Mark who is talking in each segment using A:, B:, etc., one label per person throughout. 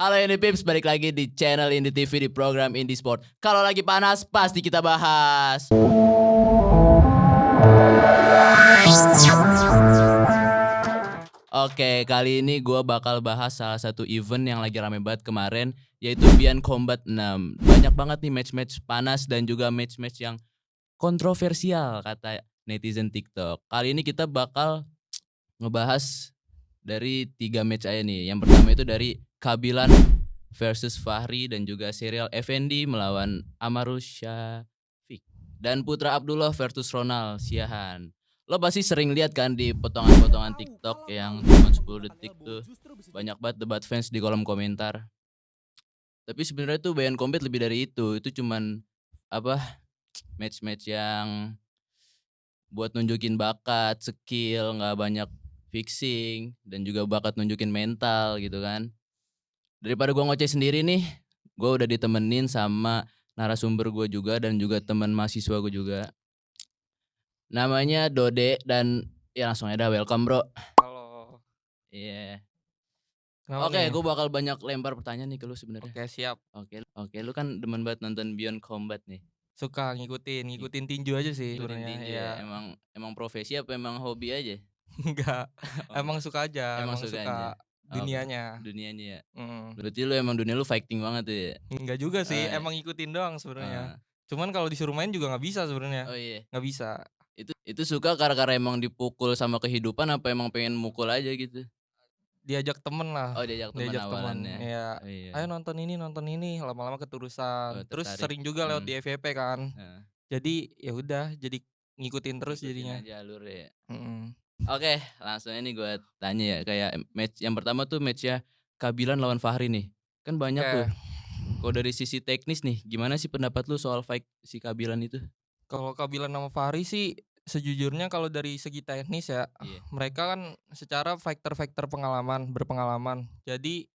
A: Halo Indie Pips, balik lagi di channel Indie TV di program Indie Sport. Kalau lagi panas, pasti kita bahas. Oke, kali ini gue bakal bahas salah satu event yang lagi rame banget kemarin, yaitu Beyond Combat 6. Banyak banget nih match-match panas dan juga match-match yang kontroversial kata netizen TikTok. Kali ini kita bakal ngebahas dari 3 match aja nih. Yang pertama itu dari Kabilan versus Fahri dan juga Serial Effendi melawan Amarul Syafiq. Dan Putra Abdullah versus Ronald Siahan. Lo pasti sering lihat kan di potongan-potongan TikTok yang cuma 10 detik tuh. Banyak banget debat fans di kolom komentar. Tapi sebenarnya tuh Beyond Combat lebih dari itu. Itu cuman match-match yang buat nunjukin bakat, skill, nggak banyak fixing dan juga bakat nunjukin mental gitu kan. Daripada gue ngoceh sendiri nih, gue udah ditemenin sama narasumber gue juga dan juga teman mahasiswa gue juga. Namanya Dode dan ya langsung aja dah, welcome bro.
B: Halo.
A: Iya.
B: Kenapa
A: Oke,
B: nih?
A: gue bakal banyak lempar pertanyaan nih ke lu sebenarnya.
B: Oke, siap.
A: Oke, lu kan demen banget nonton Beyond Combat nih.
B: Suka ngikutin tinju aja sih
A: Ikutin
B: sebenarnya.
A: tinju
B: Ya.
A: ya. Emang profesi apa emang hobi aja?
B: Enggak.
A: Oh,
B: Emang suka aja,
A: emang
B: emang
A: sukanya.
B: suka dunianya.
A: Dunianya ya.
B: Mm.
A: Berarti lu emang dunia lu fighting banget tuh ya?
B: Enggak juga sih,
A: Eh,
B: emang ngikutin doang sebenarnya.
A: eh.
B: Cuman kalau disuruh main juga nggak bisa sebenarnya.
A: Oh iya.
B: Nggak bisa.
A: Itu suka karena emang dipukul sama kehidupan apa emang pengen mukul aja gitu?
B: Diajak temen lah.
A: Oh diajak teman
B: Diajak temen.
A: awalannya.
B: Ya.
A: Oh iya.
B: Ayo nonton ini. Lama-lama
A: Oh
B: keterusan. Terus
A: tertarik.
B: sering juga lewat di FYP kan.
A: Heeh.
B: Jadi ya udah, jadi ngikutin terus
A: Ikutin
B: jadinya.
A: aja alurnya ya.
B: Mm.
A: Oke, langsung ini gue tanya ya, kayak match yang pertama tuh match-nya Kabilan lawan Fahri nih. Kan banyak
B: Oke.
A: tuh. Kalau dari sisi teknis nih, gimana sih pendapat lu soal fight si Kabilan itu?
B: Kalau Kabilan sama Fahri sih sejujurnya kalau dari segi teknis ya,
A: Iya.
B: mereka kan secara fighter-fighter berpengalaman. Jadi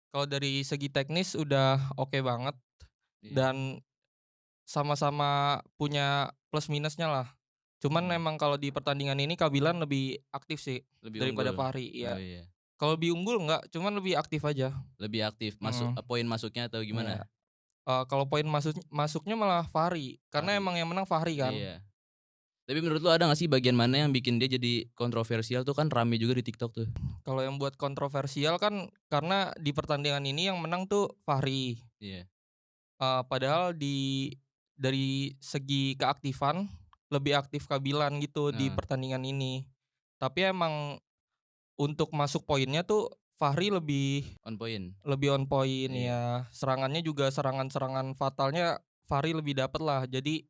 B: kalau dari segi teknis udah oke banget
A: Iya.
B: dan sama-sama punya plus minusnya lah. Cuman memang kalau di pertandingan ini Kabilan lebih aktif sih
A: Lebih
B: daripada
A: unggul.
B: Fahri,
A: Oh
B: iya.
A: iya.
B: Kalau lebih unggul enggak, cuman lebih aktif aja.
A: Lebih aktif
B: Mhm.
A: poin masuknya atau
B: Iya.
A: gimana?
B: Kalau poin masuknya malah Fahri, karena
A: Fahri.
B: emang yang menang Fahri kan.
A: Iya. Tapi menurut lu ada gak sih bagian mana yang bikin dia jadi kontroversial tuh, kan rame juga di TikTok tuh?
B: Kalau yang buat kontroversial kan karena di pertandingan ini yang menang tuh Fahri.
A: Iya.
B: Padahal dari segi keaktifan lebih aktif Kabilan gitu di
A: Heeh.
B: pertandingan ini. Tapi emang untuk masuk poinnya tuh Fahri lebih
A: On point.
B: on point
A: Iya.
B: ya. Serangannya juga serangan-serangan fatalnya Fahri lebih dapet lah. Jadi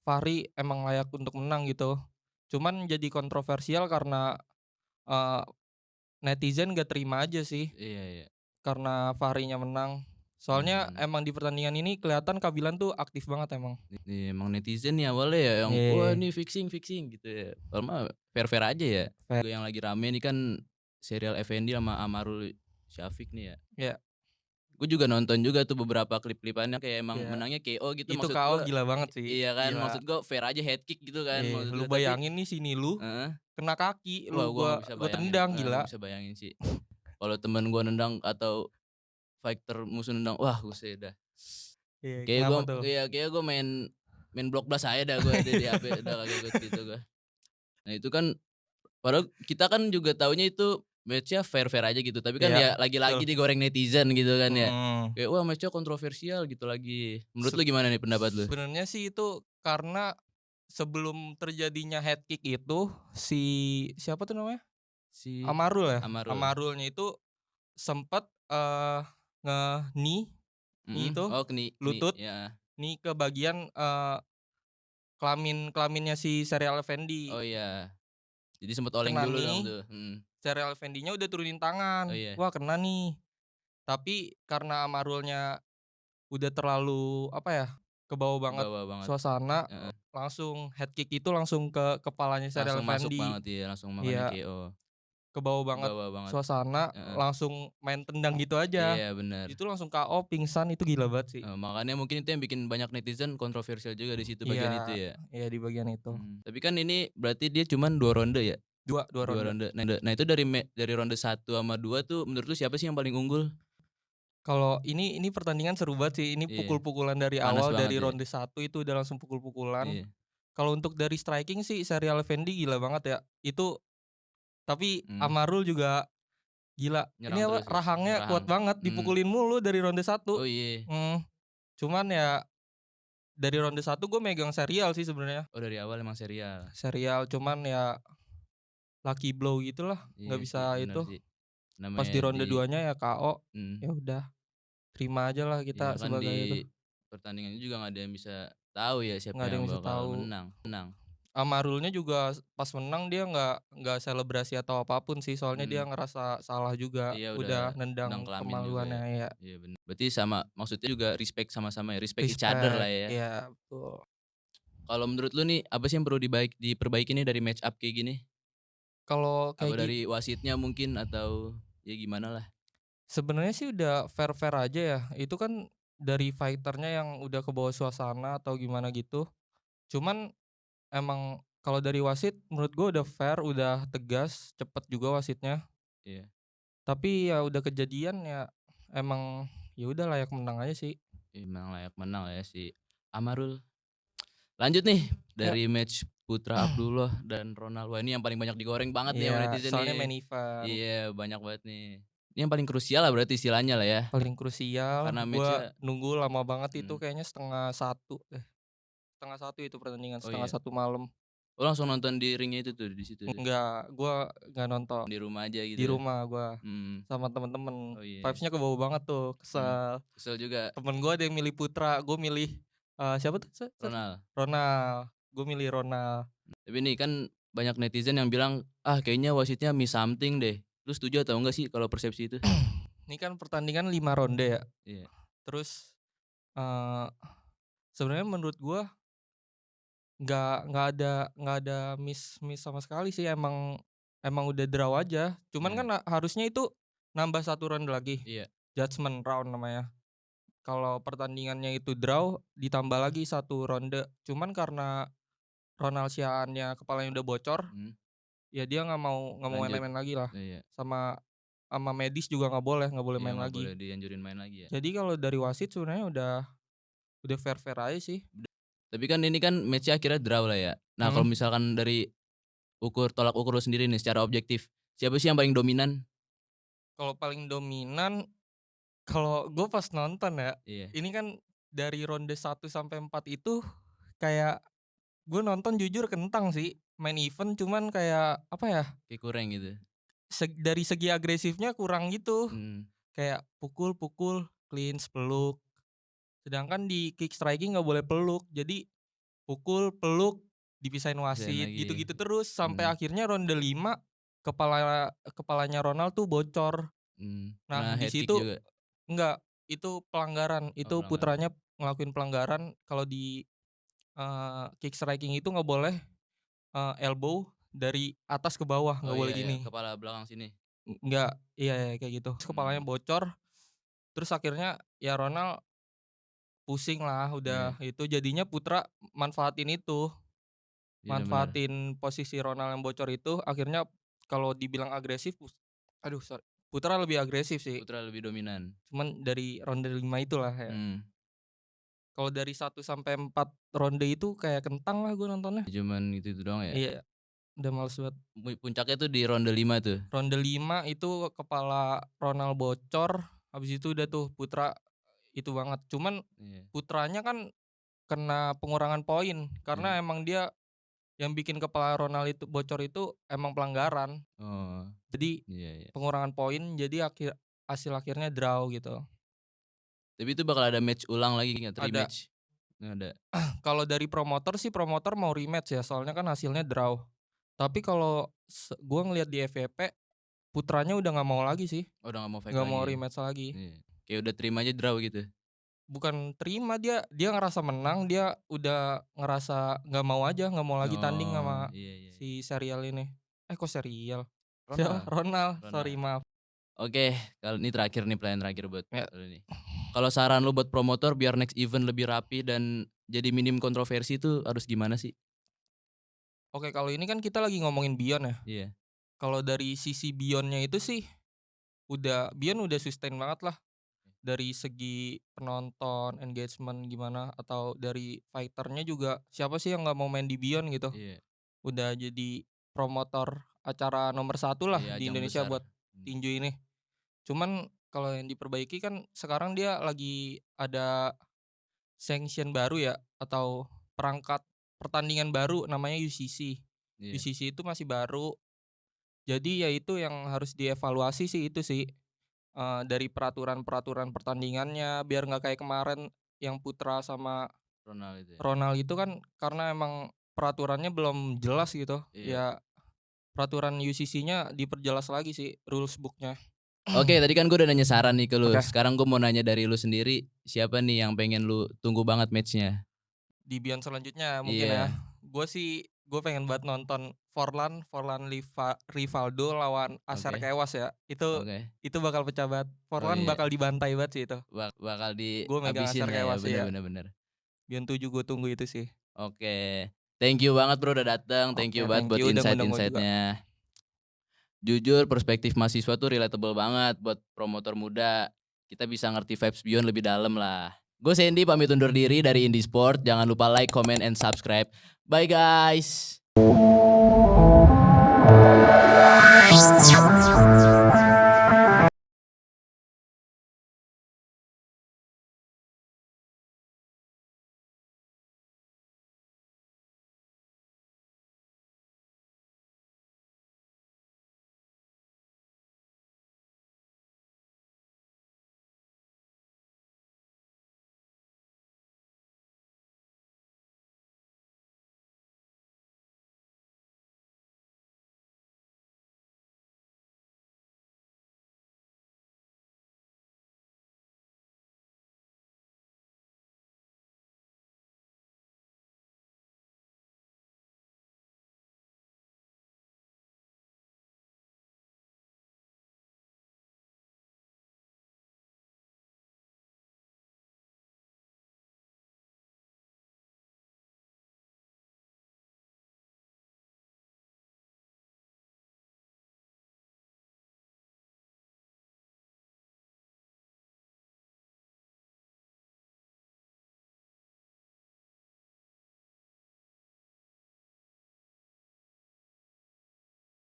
B: Fahri emang layak untuk menang gitu. Cuman jadi kontroversial karena eee, netizen gak terima aja sih
A: Iya.
B: karena Fahrinya menang. Soalnya emang di pertandingan ini kelihatan Kabilan tuh aktif banget emang.
A: Iya, emang netizen nih awalnya ya yang wah
B: Iya.
A: ini fixing gitu ya. Padahal mah fair-fair aja ya.
B: Fair.
A: Juga yang lagi rame nih kan Serial Effendi sama Amarul Syafiq nih ya.
B: Iya.
A: Gue juga nonton juga tuh beberapa klip-klipannya, kayak emang
B: Iya.
A: menangnya KO gitu,
B: Itu
A: maksud
B: KO
A: gue.
B: gila banget sih.
A: Iya kan,
B: Gila.
A: maksud gue fair aja, head kick gitu kan maksud
B: Lu
A: gue, tapi
B: bayangin nih si Nilu
A: heeh.
B: kena kaki,
A: Wah gue nggak bisa
B: gua
A: bayangin,
B: tendang
A: nggak
B: gila.
A: bisa bayangin sih. Kalau temen gue nendang atau fighter musuh nendang, wah buset dah.
B: Iya, kenapa tuh?
A: Kayak gue main Block Blast aja dah gue di HP, udah kagak ikut gitu gue. Nah itu kan padahal kita kan juga taunya itu match-nya fair-fair aja gitu, tapi kan
B: Iya,
A: ya lagi-lagi
B: betul.
A: digoreng netizen gitu kan ya.
B: Mhm.
A: Kayak wah match-nya kontroversial gitu lagi. Menurut lu gimana nih pendapat lu?
B: Sebenarnya sih itu karena sebelum terjadinya head kick itu si siapa tuh namanya?
A: Si
B: Amarul ya?
A: Amarul.
B: Amarulnya itu sempet nge-knee itu
A: Oh keni
B: lutut
A: ya.
B: knee ke bagian kelaminnya si Serial Effendi.
A: Oh iya. Jadi sempet oleng
B: Kena
A: dulu dong
B: knee,
A: tuh.
B: Serial Effendinya udah turunin
A: Oh
B: tangan.
A: iya.
B: Wah kena nih. Tapi karena Amarulnya udah terlalu apa ya, kebawa banget
A: Kebawa banget.
B: suasana,
A: Heeh.
B: langsung head kick itu langsung ke kepalanya Serial
A: Langsung masuk
B: Effendi.
A: banget ya, langsung makanya
B: Iya,
A: KO.
B: kebawa banget
A: Kebawa banget.
B: suasana,
A: Heeh.
B: langsung main tendang gitu aja.
A: Iya benar.
B: Itu langsung KO, pingsan, itu gila banget sih.
A: Makanya mungkin itu yang bikin banyak netizen kontroversial juga di situ bagian itu
B: Iya,
A: ya.
B: iya di bagian itu.
A: Tapi kan ini berarti dia cuman 2 ronde ya?
B: 2
A: 2
B: ronde.
A: ronde. Nah itu dari ronde 1 sama 2 tuh menurut lu siapa sih yang paling unggul?
B: Kalau ini pertandingan seru banget sih, ini
A: Iya,
B: pukul-pukulan dari
A: panas
B: awal,
A: banget
B: dari
A: ya?
B: ronde 1 itu udah langsung pukul-pukulan.
A: Iya,
B: Kalau untuk dari striking sih Serial Effendy gila banget ya, itu tapi
A: mhm,
B: Amarul juga gila, ini
A: nyerang
B: apa,
A: terus ya?
B: rahangnya
A: Ngerahang,
B: kuat banget,
A: mhm.
B: dipukulin mulu dari ronde 1.
A: Oh iya,
B: Cuman ya dari ronde 1 gue megang Serial sih sebenarnya,
A: oh dari awal emang serial.
B: Serial cuman ya lucky blow gitulah,
A: Iya
B: nggak
A: sih,
B: bisa
A: bener
B: itu,
A: sih.
B: pas
A: Namanya
B: di ronde
A: di
B: 2-nya ya KO,
A: mhm,
B: ya udah terima ajalah
A: iya
B: kita
A: kan di
B: sebagai itu,
A: pertandingan itu juga nggak ada yang bisa tahu ya siapa
B: nggak ada
A: yang
B: yang bisa
A: bakal
B: tahu.
A: menang.
B: Amarulnya juga pas menang dia nggak selebrasi atau apapun sih, soalnya dia
A: Mhm,
B: ngerasa salah juga,
A: iya udah
B: udah
A: tendang
B: nendang
A: kelamin juga ya.
B: kemaluannya ya.
A: Iya bener. Berarti sama maksudnya juga respect sama-sama ya, respect each other lah
B: Respect,
A: ya.
B: iya betul.
A: Kalau menurut lu nih, apa sih yang perlu diperbaiki nih dari match up kayak gini?
B: Kalau
A: Apa
B: kayak
A: dari wasitnya mungkin atau ya gimana lah?
B: sebenarnya sih udah fair-fair aja ya, itu kan dari fighter-nya yang udah kebawa suasana atau gimana gitu. Cuman emang kalau dari wasit menurut gua udah fair, udah tegas, cepet juga wasitnya.
A: Iya,
B: Tapi ya udah kejadian ya emang ya udah layak menang aja sih.
A: emang layak menang lah ya si Amarul. Lanjut nih
B: Ya.
A: dari match Putra Abdullah dan Ronald. Wah ini yang paling banyak digoreng banget nih sama
B: Iya,
A: netizen
B: soalnya
A: nih.
B: main event.
A: Iya banyak banget nih. Ini yang paling krusial lah berarti istilahnya lah ya.
B: Paling krusial,
A: Karena
B: gua
A: match-nya
B: nunggu lama banget itu
A: mhm,
B: kayaknya 12:30 deh, 12:30 itu pertandingan,
A: oh
B: setengah
A: iya.
B: satu malam.
A: Oh langsung nonton di ringnya itu tuh di situ tuh?
B: Gua nggak nonton,
A: Di rumah aja
B: di
A: gitu?
B: rumah gua,
A: Mhm,
B: sama temen-temen.
A: oh iya,
B: Vibes-nya kebawa banget tuh,
A: mhm.
B: kesel.
A: Kesel juga
B: Temen gua ada yang milih Putra, gua milih, siapa tuh tadi?
A: Ronald.
B: Ronald, gua milih Ronald.
A: Tapi nih kan banyak netizen yang bilang, "Ah kayaknya wasitnya miss something deh." Lu setuju atau enggak sih kalau persepsi itu?
B: Ini kan pertandingan 5 ronde ya,
A: Iya,
B: terus, eee, sebenarnya menurut gua nggak ada miss sama sekali sih, emang udah draw aja. Cuman kan
A: iya,
B: harusnya itu nambah satu ronde lagi,
A: iya,
B: judgement round namanya. Kalau pertandingannya itu draw, ditambah lagi satu ronde. Cuman karena Ronald Siahaan-nya kepalanya udah bocor,
A: mhm,
B: ya dia nggak mau
A: lanjut.
B: main-main lagi lah.
A: Iya,
B: Sama sama medis juga nggak boleh
A: iya
B: main
A: nggak boleh
B: lagi.
A: dianjurin main lagi ya.
B: Jadi kalau dari wasit sebenarnya udah fair-fair aja sih.
A: Tapi kan ini kan match-nya akhirnya draw lah ya. Nah kalau
B: Mhm.
A: misalkan dari tolak ukur lu sendiri nih secara objektif, siapa sih yang paling dominan?
B: Kalau paling dominan, kalau gue pas nonton ya,
A: Iya,
B: ini kan dari ronde 1 sampai 4 itu kayak gue nonton jujur kentang sih, main event cuman kayak apa ya,
A: kayak kurang gitu.
B: dari segi agresifnya kurang gitu,
A: Mhm,
B: kayak pukul-pukul, clinch, peluk, sedangkan di kick striking nggak boleh peluk, jadi pukul, peluk, dipisahin
A: pisahin
B: wasit,
A: lagi ya.
B: gitu-gitu terus sampai
A: Mhm,
B: akhirnya ronde 5 kepalanya Ronald tuh bocor.
A: kena
B: Nah di
A: head kick
B: situ
A: juga?
B: enggak, itu pelanggaran,
A: Oh
B: itu
A: pelanggaran.
B: putranya ngelakuin pelanggaran kalau di, kick striking itu nggak boleh, elbow dari atas ke bawah,
A: Oh
B: nggak boleh
A: iya ya,
B: gini.
A: kepala belakang sini?
B: Enggak, iya iya kayak gitu. Terus kepalanya
A: Mhm,
B: bocor, terus akhirnya ya Ronald pusing lah
A: iya,
B: udah itu, jadinya Putra manfaatin itu,
A: iya bener.
B: manfaatin posisi Ronald yang bocor itu, akhirnya kalau dibilang agresif aduh sorry, Putra lebih agresif sih,
A: Putra lebih dominan.
B: cuman dari ronde 5 itulah ya.
A: Mmm,
B: Kalau dari 1 sampai 4 ronde itu kayak kentang lah gue nontonnya.
A: cuman itu doang ya?
B: Iya, udah males banget.
A: Puncaknya tuh di ronde 5 tuh?
B: Ronde 5 itu kepala Ronald bocor, habis itu udah tuh Putra itu banget. Cuman
A: Iya,
B: Putranya kan kena pengurangan poin, karena
A: iya.
B: emang dia yang bikin kepala Ronald itu bocor itu emang pelanggaran.
A: Oh,
B: Jadi
A: iya iya.
B: pengurangan poin, jadi hasil akhirnya draw gitu.
A: Tapi itu bakal ada match ulang lagi nggak,
B: Ada.
A: rematch? Nggak ada?
B: Kalau dari promotor sih, promotor mau rematch ya, soalnya kan hasilnya draw. Tapi kalau gua ngelihat di FYP, Putranya udah nggak mau lagi sih,
A: Oh udah nggak mau fight
B: nggak mau
A: lagi?
B: rematch lagi.
A: Iya. Kayak udah terima aja draw gitu?
B: Bukan terima, dia dia ngerasa menang, dia udah ngerasa nggak mau aja, nggak mau lagi tanding
A: Oh,
B: sama
A: iya iya iya.
B: si Serial ini. Kok Serial? Siapa?
A: Ronald
B: Ronald, sorry
A: Ronald.
B: maaf.
A: Oke, kalau ini terakhir nih, pertanyaan terakhir buat
B: Ya,
A: lu nih. Kalau saran lu buat promotor biar next event lebih rapi dan jadi minim kontroversi itu harus gimana sih?
B: oke kalau ini kan kita lagi ngomongin Beyond ya.
A: Iya,
B: Kalau dari sisi Beyond-nya itu sih, Beyond udah sustain banget lah. dari segi penonton, engagement gimana, atau dari fighter-nya juga siapa sih yang nggak mau main di Beyond gitu.
A: Iya,
B: Udah jadi promotor acara nomor satu lah
A: iya
B: di
A: ajang
B: Indonesia
A: besar.
B: buat tinju ini. Cuman kalau yang diperbaiki kan sekarang dia lagi ada sanction baru ya, atau perangkat pertandingan baru namanya UCC.
A: Iya.
B: UCC itu masih baru, jadi ya itu yang harus dievaluasi sih itu sih, dari peraturan-peraturan pertandingannya biar nggak kayak kemarin yang Putra sama
A: Ronald itu ya?
B: Ronald itu kan karena emang peraturannya belum jelas gitu,
A: Iya.
B: ya peraturan UCC-nya diperjelas lagi sih rules book-nya.
A: Oke, tadi kan gue udah nanya saran nih ke lu.
B: Oke,
A: Sekarang gue mau nanya dari lu sendiri, siapa nih yang pengen lu tunggu banget match-nya?
B: di Beyond selanjutnya mungkin ya,
A: Iya,
B: gue pengen banget nonton Rivaldo lawan Aser
A: oke,
B: Kewas ya,
A: oke.
B: itu bakal pecah banget,
A: Oh
B: Forlan
A: iya,
B: bakal dibantai banget sih itu,
A: bakal
B: gue megang
A: dihabisin
B: Aser
A: lah ya,
B: Kewas
A: bener
B: ya,
A: bener bener.
B: Beyond 7 gue tunggu itu sih.
A: Oke, thank you banget bro udah dateng, thank
B: Oke,
A: you banget
B: thank
A: buat
B: you udah ngundang gue juga.
A: insight-insightnya. Jujur perspektif mahasiswa tuh relatable banget buat promotor muda. Kita bisa ngerti vibes Beyond lebih dalam lah. Gue Sandy pamit undur diri dari Indie Sport. Jangan lupa like, comment, and subscribe. Bye guys.